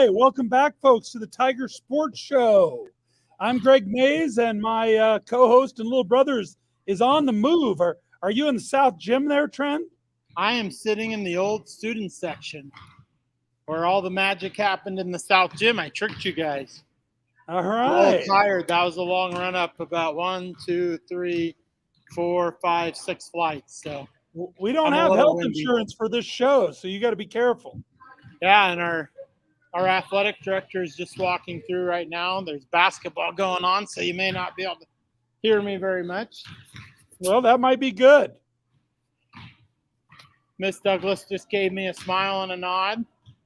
right, welcome back, folks, to the Tiger Sports Show. I'm Greg Mays, and my co-host and little brother is on the move. Are you in the South Gym there, Tren? I am sitting in the old student section where all the magic happened in the South Gym. I tricked you guys. All I'm a right. little tired. That was a long run up, about 1, 2, 3, 4, 5, 6 flights. So We don't I'm a have little health windy. insurance for this show, so you got to be careful. Yeah, and our athletic director is just walking through right now. There's basketball going on, so you may not be able to hear me very much. Well, that might be good. Miss Douglas just gave me a smile and a nod.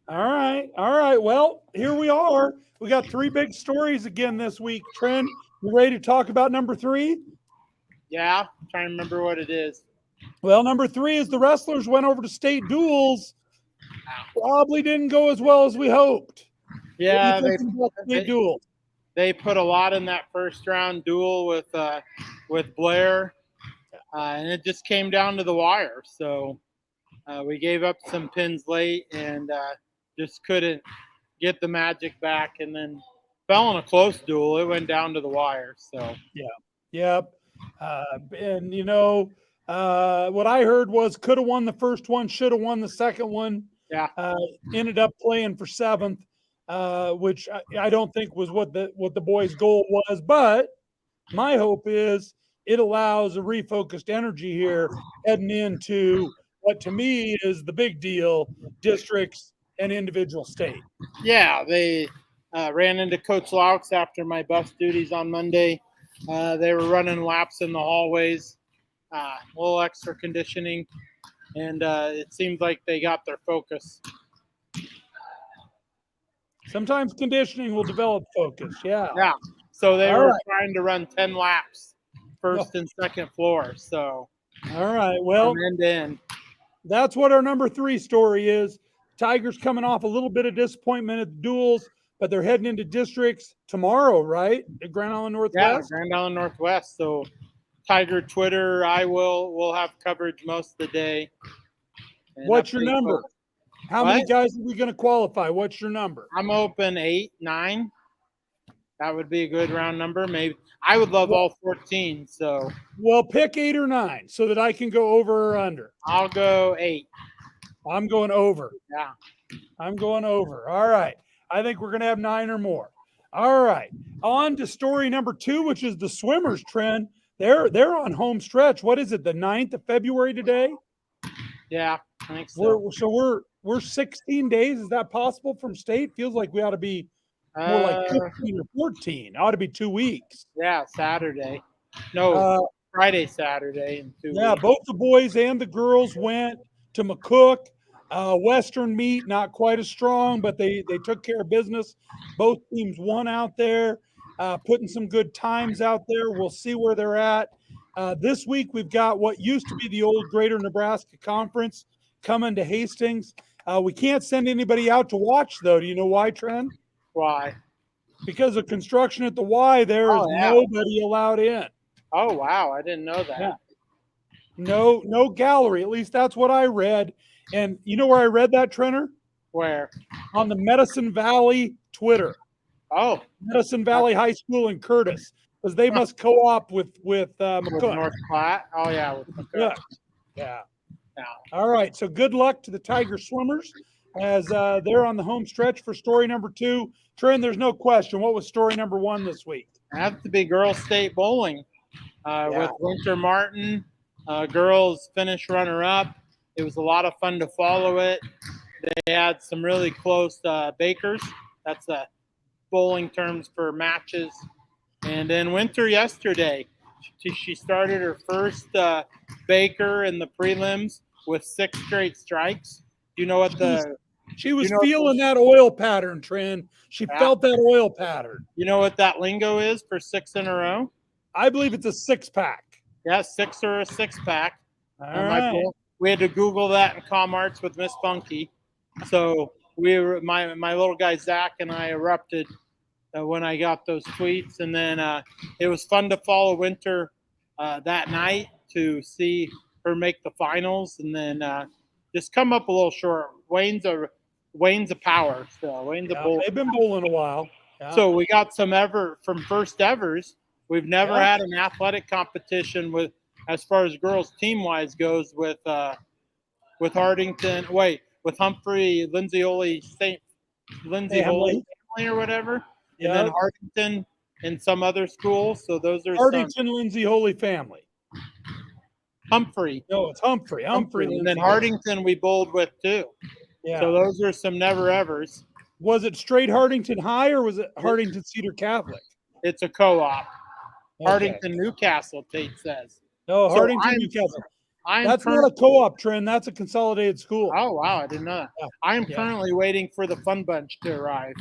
All right. Well, here we are. We got 3 big stories again this week. Tren, you ready to talk about number 3? Yeah, I'm trying to remember what it is. Well, number 3 is the wrestlers went over to state duels. Probably didn't go as well as we hoped. Yeah, they put a lot in that first round duel with Blair, and it just came down to the wire. So we gave up some pins late and just couldn't get the magic back, and then fell in a close duel. It went down to the wire. So Yep. And what I heard was could have won the first one, should have won the second one. Yeah. Ended up playing for 7th, which I don't think was what the boys' goal was. But my hope is it allows a refocused energy here heading into what to me is the big deal: districts and individual state. Yeah, they ran into Coach Laux after my bus duties on Monday. They were running laps in the hallways, a little extra conditioning, and it seems like they got their focus. Sometimes conditioning will develop focus. Yeah. So they were trying to run 10 laps, first and second floor. So all right. Well, from end to end. That's what our number 3 story is. Tigers coming off a little bit of disappointment at the duels, but they're heading into districts tomorrow, right? At Grand Island Northwest? Yeah, Grand Island Northwest. So Tiger Twitter, we'll have coverage most of the day. What's your number? How many guys are we going to qualify? What's your number? I'm open 8, 9. That would be a good round number. Maybe I would love all 14. So well, pick 8 or 9 so that I can go over or under. I'll go 8. I'm going over. Yeah. I'm going over. All right. I think we're going to have 9 or more. All right. On to story number 2, which is the swimmers, Tren. They're on home stretch. What is it? The 9th of February today? Yeah, I think so. We're 16 days. Is that possible from state? Feels like we ought to be more like 15 or 14. Ought to be 2 weeks. Yeah, Saturday. No, Friday, Saturday in 2 weeks. Yeah, both the boys and the girls went to McCook. Western meet, not quite as strong, but they took care of business. Both teams won out there, putting some good times out there. We'll see where they're at. This week, we've got what used to be the old Greater Nebraska Conference coming to Hastings. We can't send anybody out to watch, though. Do you know why, Tren? Why? Because of construction at the Y, there is nobody allowed in. Oh, wow. I didn't know that. Yeah. No gallery. At least that's what I read. And you know where I read that, Trenner? Where? On the Medicine Valley Twitter. Oh. Medicine Valley High School in Curtis. Because they must co-op with McCook. North Platte? Oh, yeah, with McCook. Yeah. All right, so good luck to the Tiger swimmers as they're on the home stretch for story number 2. Tren, there's no question. What was story number 1 this week? It has to be girls state bowling with Winter Martin. Girls finished runner-up. It was a lot of fun to follow it. They had some really close bakers. That's bowling terms for matches. And then Winter yesterday, she started her first baker in the prelims with 6 straight strikes. Do you know what she was feeling that oil pattern, Tren. She felt that oil pattern. You know what that lingo is for 6 in a row? I believe it's a 6-pack. Yeah, 6 or a 6-pack. All right. We had to Google that in ComArts with Miss Funky. So my little guy Zach and I erupted when I got those tweets, and then it was fun to follow Winter that night to see her make the finals, and then just come up a little short. Wayne's a Wayne's a power still. Wayne's a bull. They've been bowling a while. Yeah. So we got some from First Evers. We've never Yeah. had an athletic competition with, as far as girls team wise goes, with Hardington. With Humphrey, Lindsay Holy Family. or whatever, Yeah. and then Hardington and some other schools. So those are Hardington, Lindsay Holy family. Humphrey. No, it's Humphrey. And then Hardington we bowled with too. Yeah. So those are some never evers. Was it straight Hardington High or was it Hardington Cedar Catholic? It's a co-op. Okay. Hardington Newcastle, Tate says. No, Hardington Newcastle. That's not a co-op, Tren. That's a consolidated school. Oh, wow. I didn't know that. Yeah. I am currently waiting for the Fun Bunch to arrive.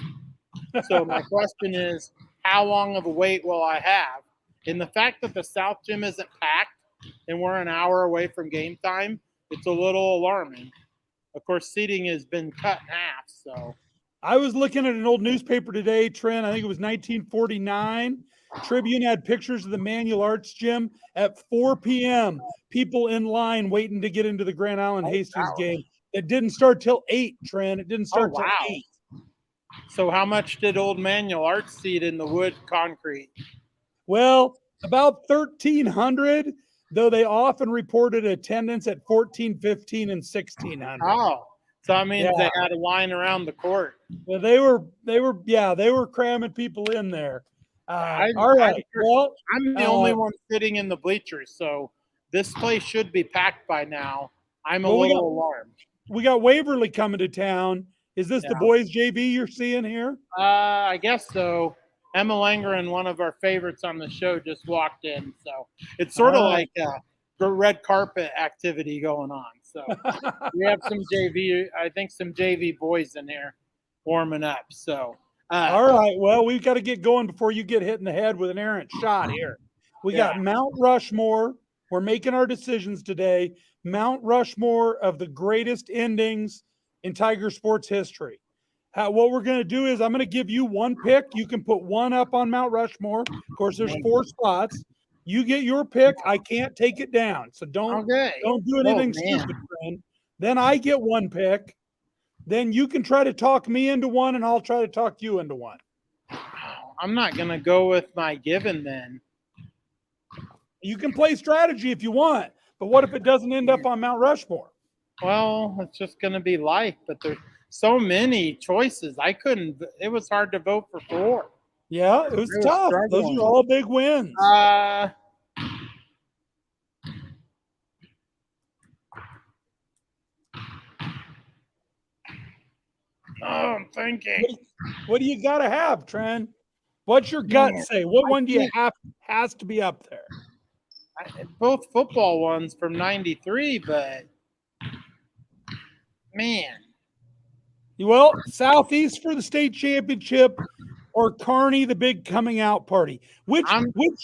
So my question is, how long of a wait will I have? And the fact that the South Gym isn't packed and we're an hour away from game time, it's a little alarming. Of course, seating has been cut in half. So I was looking at an old newspaper today, Tren. I think it was 1949. Tribune had pictures of the Manual Arts Gym at 4 p.m. People in line waiting to get into the Grand Island Hastings game. It didn't start till 8, Tren. It didn't start till 8. So how much did old Manual Arts seat in the wood concrete? Well, about 1,300, though they often reported attendance at 1,415 and 1,600. Oh, so I mean they had a line around the court. Well, they were cramming people in there. All right. Well, I'm the only one sitting in the bleachers, so this place should be packed by now. I'm a little alarmed. We got Waverly coming to town. Is this the boys JV you're seeing here? I guess so. Emma Langren, one of our favorites on the show, just walked in. So it's sort of like a red carpet activity going on. So we have some JV boys in here warming up. So all right. Well, we've got to get going before you get hit in the head with an errant shot here. We got Mount Rushmore. We're making our decisions today. Mount Rushmore of the greatest endings in Tiger sports history. What we're going to do is I'm going to give you one pick. You can put one up on Mount Rushmore. Of course, there's 4 spots. You get your pick. I can't take it down. So don't do anything stupid, friend. Then I get one pick. Then you can try to talk me into one, and I'll try to talk you into one. I'm not going to go with my given then. You can play strategy if you want, but what if it doesn't end up on Mount Rushmore? Well, it's just going to be life, but there's so many choices. It was hard to vote for 4. Yeah, it was tough. Those are all big wins. I'm thinking. What do you got to have, Tren? What's your gut say? What one do you have has to be up there? Both football ones from 93, but man. Well, Southeast for the state championship or Kearney, the big coming out party. Which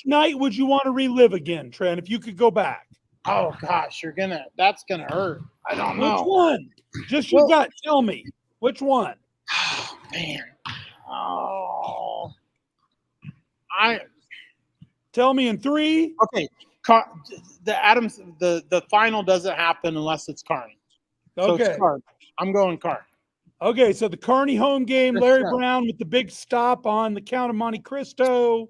night would you want to relive again, Tren, if you could go back? Oh gosh, that's gonna hurt. I don't know. Which one? Just your gut. Tell me. Which one? Oh man. Oh. Tell me in 3. Okay. The final doesn't happen unless it's Kearney. So okay. I'm going Kearney. Okay, so the Kearney home game, Larry Brown with the big stop on the Count of Monte Cristo.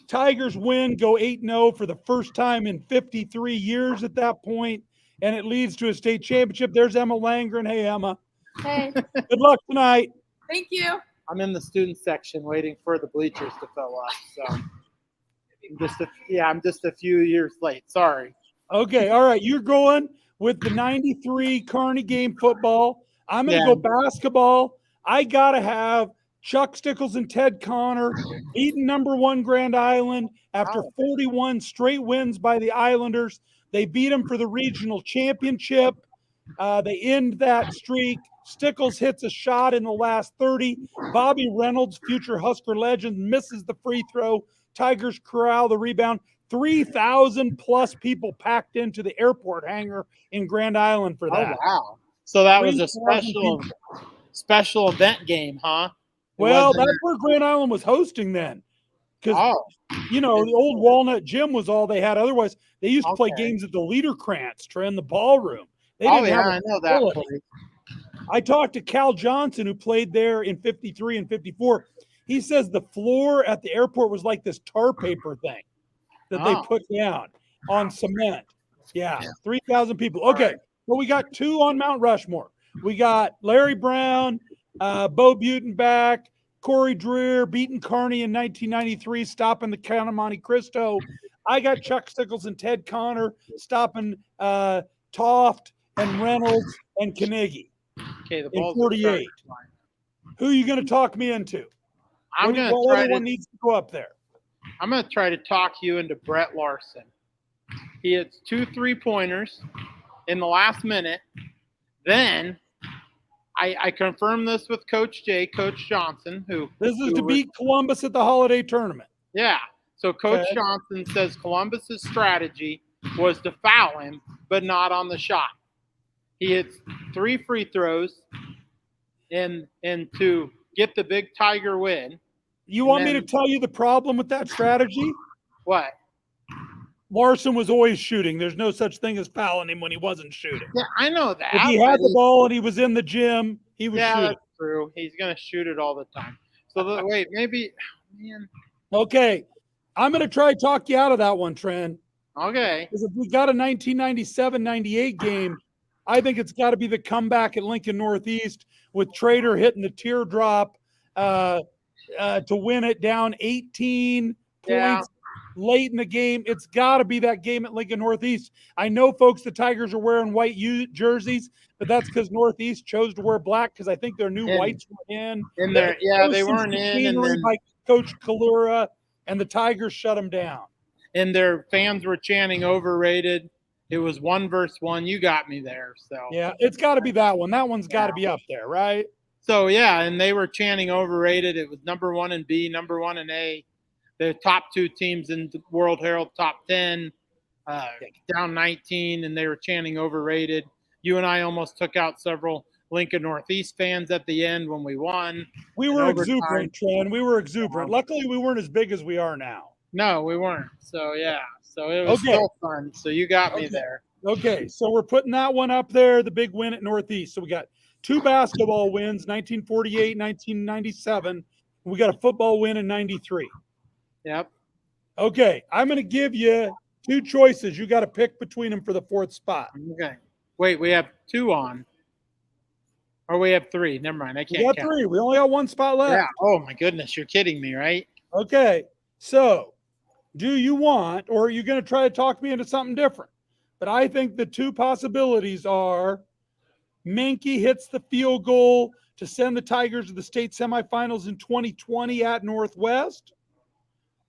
Tigers win, go 8-0 for the first time in 53 years at that point, and it leads to a state championship. There's Emma Langren. Hey, Emma. Hey. Good luck tonight. Thank you. I'm in the student section waiting for the bleachers to fill up. So I'm just a few years late. Sorry. Okay, all right. You're going with the 93 Kearney game football. I'm going to go basketball. I got to have Chuck Stickles and Ted Connor beating number 1 Grand Island after 41 straight wins by the Islanders. They beat them for the regional championship. They end that streak. Stickles hits a shot in the last 30. Bobby Reynolds, future Husker legend, misses the free throw. Tigers corral the rebound. 3,000 plus people packed into the airport hangar in Grand Island for that. Oh, wow. So that was a special event game, huh? Well, that's where Grand Island was hosting then. Because, the old Walnut Gym was all they had. Otherwise, they used to play games at the Liederkrantz, in the ballroom. They didn't have I know that place. I talked to Cal Johnson, who played there in 53 and 54. He says the floor at the airport was like this tar paper thing that they put down on cement. Yeah, 3,000 people. Okay, well, we got 2 on Mount Rushmore. We got Larry Brown, Bo Butenbach, Corey Dreer, beating Carney in 1993, stopping the Count of Monte Cristo. I got Chuck Stickles and Ted Connor stopping Toft and Reynolds and Carnegie. Okay, the in ball's 48. Who are you going to talk me into? I'm going to what try other to. one needs to go up there? I'm going to try to talk you into Brett Larson. He hits 2 3-pointers in the last minute. Then I confirmed this with Coach Johnson, who this is to beat Columbus at the holiday tournament. Yeah. So Coach Johnson says Columbus's strategy was to foul him, but not on the shot. He hits 3 free throws and to get the big Tiger win. You want me to tell you the problem with that strategy? What? Larson was always shooting. There's no such thing as fouling him when he wasn't shooting. Yeah, I know that. If he had the ball and he was in the gym, he was shooting. That's true. He's going to shoot it all the time. So wait, maybe, man. Okay, I'm going to try to talk you out of that one, Tren. Okay. Because if we got a 1997-98 game, I think it's got to be the comeback at Lincoln Northeast with Trader hitting the teardrop to win it down 18 points late in the game. It's got to be that game at Lincoln Northeast. I know, folks, the Tigers are wearing white jerseys, but that's because Northeast chose to wear black because I think their new whites were in. They weren't in. And then by Coach Kalura, and the Tigers shut them down. And their fans were chanting overrated. It was 1 versus 1. You got me there. So yeah, it's got to be that one. That one's got to be up there, right? So and they were chanting overrated. It was number 1 in B, number 1 in A. The top 2 teams in the World Herald top 10, down 19, and they were chanting overrated. You and I almost took out several Lincoln Northeast fans at the end when we won. We were exuberant, Tren. We were exuberant. Luckily, we weren't as big as we are now. No, we weren't. So, So it was still fun. So you got me there. Okay, so we're putting that one up there, the big win at Northeast. So we got 2 basketball wins, 1948, 1997. We got a football win in 93. Yep. Okay, I'm going to give you 2 choices. You got to pick between them for the 4th spot. Okay. Wait, we have 2 on. Or we have 3. Never mind. I can't We got count. 3. We only got 1 spot left. Yeah. Oh, my goodness. You're kidding me, right? Okay, so do you want, or are you going to try to talk me into something different? But I think the 2 possibilities are Menke hits the field goal to send the Tigers to the state semifinals in 2020 at Northwest,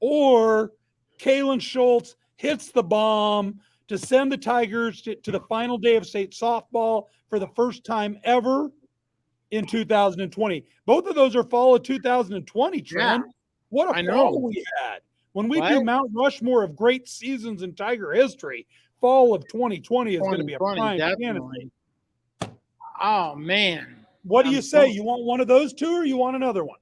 or Kalen Schultz hits the bomb to send the Tigers to the final day of state softball for the first time ever in 2020. Both of those are fall of 2020, Tren. Yeah, what a fall we had. When we do Mount Rushmore of great seasons in Tiger history, fall of 2020 is going to be a prime candidate. Oh, man. What do you say? You want one of those 2 or you want another one?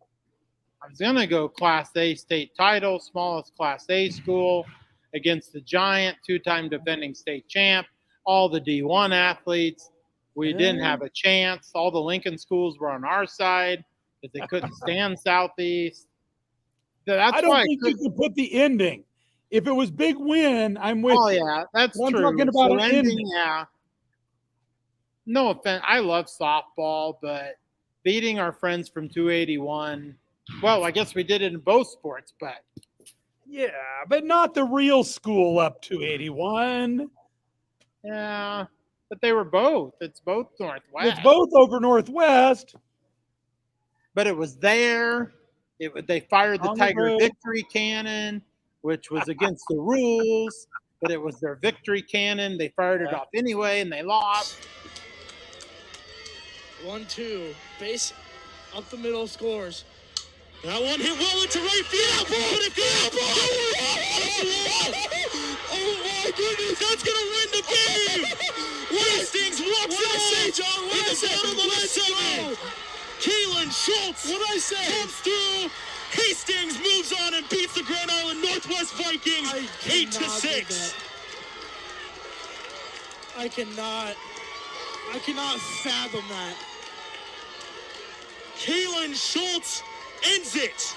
I was going to go Class A state title, smallest Class A school against the giant, 2-time defending state champ, all the D1 athletes. We didn't have a chance. All the Lincoln schools were on our side because they couldn't stand Southeast. I don't think you can put the ending. If it was big win, I'm with you. Oh, yeah, that's true. I'm talking about an ending. Yeah. No offense. I love softball, but beating our friends from 281, well, I guess we did it in both sports, but. Yeah, but not the real school up 281. Yeah, but they were both. It's both Northwest. It's both over Northwest. But it was there. They fired the Tiger victory cannon, which was against the rules, but it was their victory cannon. They fired it off anyway, and they lost. 1-2. Base up the middle scores. That one hit well into right field. Put it good. Oh my goodness, that's gonna win the game. Hastings walks it away. John, what I say? On the last 7. Kalen Schultz. What I say? Comes through. Hastings moves on and beats the Grand Island Northwest Vikings 8-6. I cannot fathom that. Kaylin Schultz ends it.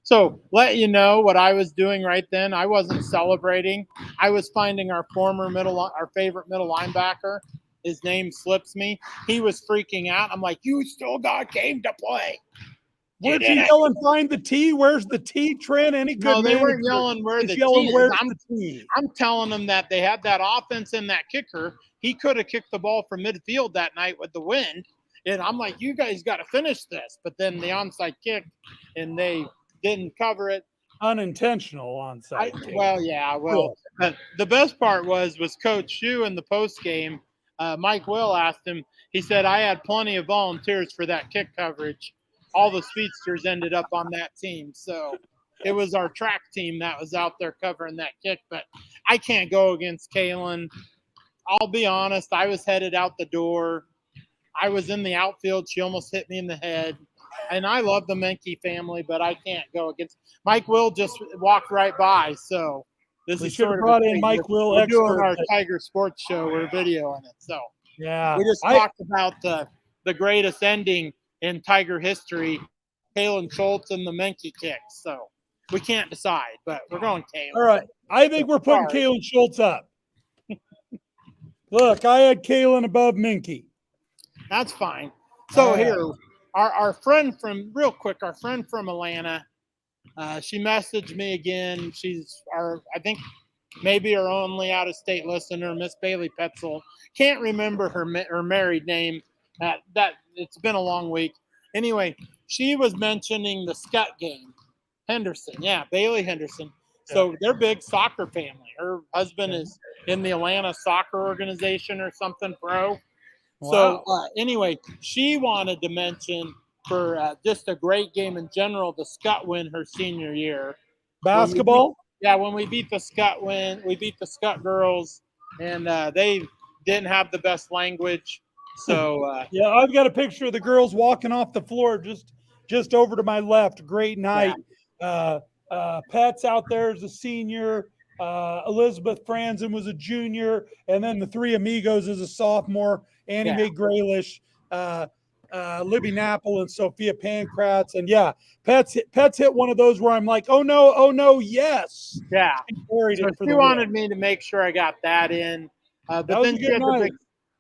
So let you know what I was doing right then. I wasn't celebrating. I was finding our favorite middle linebacker. His name slips me. He was freaking out. I'm like, you still got game to play. Where'd you yell and find the T? Where's the T, Tren? Any good No, they manager weren't yelling where is the yelling, T is. where's the T? I'm telling them that they had that offense and that kicker. He could have kicked the ball from midfield that night with the wind. And I'm like, you guys got to finish this. But then the onside kick, and they didn't cover it. Unintentional onside kick. Well, yeah. Well, the best part was Coach Shue in the post game. Mike Will asked him. He said, I had plenty of volunteers for that kick coverage. All the speedsters ended up on that team. So it was our track team that was out there covering that kick. But I can't go against Kaylin. I'll be honest. I was headed out the door. I was in the outfield. She almost hit me in the head. And I love the Menke family, but I can't go against. Mike Will just walked right by. So this is sort of brought in Mike Will. We're doing our Tiger Sports Show. We're videoing it. So yeah, we just talked about the greatest ending in Tiger history, Kaylin Schultz and the Menke kick. So we can't decide, but we're going Kaylin. All right. I think we're putting Kaylin Schultz up. Look, I had Kaylin above Menke. That's fine. So here, our friend from Atlanta, she messaged me again. She's I think maybe our only out-of-state listener, Miss Bailey Petzel. Can't remember her married name. That it's been a long week. Anyway, she was mentioning the Scott game. Henderson, yeah, Bailey Henderson. So they're big soccer family. Her husband is in the Atlanta soccer organization or something pro. Wow. So anyway, she wanted to mention for just a great game in general, the Scott win her senior year. Basketball? When we beat the Scott we beat the Scott girls, and they didn't have the best language. So yeah, I've got a picture of the girls walking off the floor just over to my left. Great night. Yeah. Pat's out there as a senior. Elizabeth Franzen was a junior, and then the three amigos as a sophomore. Annie Mae Graylish, Libby Napple, and Sophia Pankratz. And yeah, Pat's hit one of those where I'm like, oh no, yes. Yeah. She wanted me to make sure I got that in. But then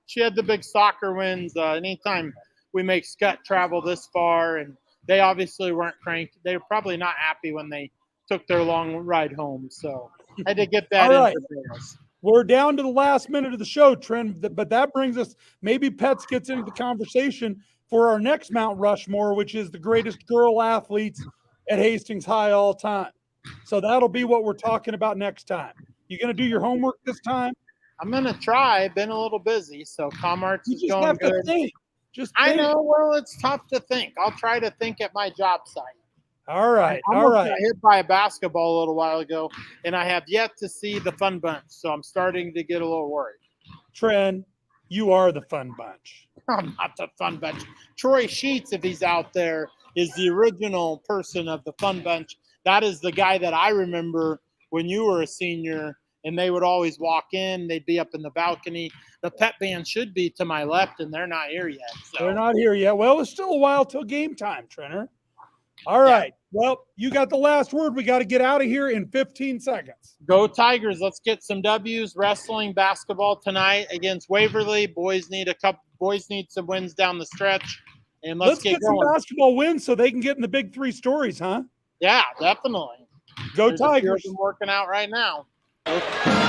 she had the big soccer wins. Anytime we make Scott travel this far, and they obviously weren't cranked. They were probably not happy when they took their long ride home. So I had to get that in for theirs. We're down to the last minute of the show, Tren, but that brings us, maybe Pets gets into the conversation for our next Mount Rushmore, which is the greatest girl athletes at Hastings High all time. So that'll be what we're talking about next time. You going to do your homework this time? I'm going to try. I've been a little busy, so Comarts is going good. I know. Well, it's tough to think. I'll try to think at my job site. All right. I got hit by a basketball a little while ago, and I have yet to see the fun bunch, so I'm starting to get a little worried. Tren, you are the fun bunch. I'm not the fun bunch. Troy Sheets, if he's out there, is the original person of the fun bunch. That is the guy that I remember when you were a senior, and they would always walk in. They'd be up in the balcony. The pep band should be to my left, and they're not here yet. So. They're not here yet. Well, it's still a while till game time, Trenner. All right. Yeah. Well, you got the last word. We got to get out of here in 15 seconds. Go Tigers. Let's get some W's. Wrestling, basketball tonight against Waverly. Boys need some wins down the stretch. And let's get some basketball wins so they can get in the big three stories, huh? Yeah, definitely. Go Tigers. I'm working out right now. Okay.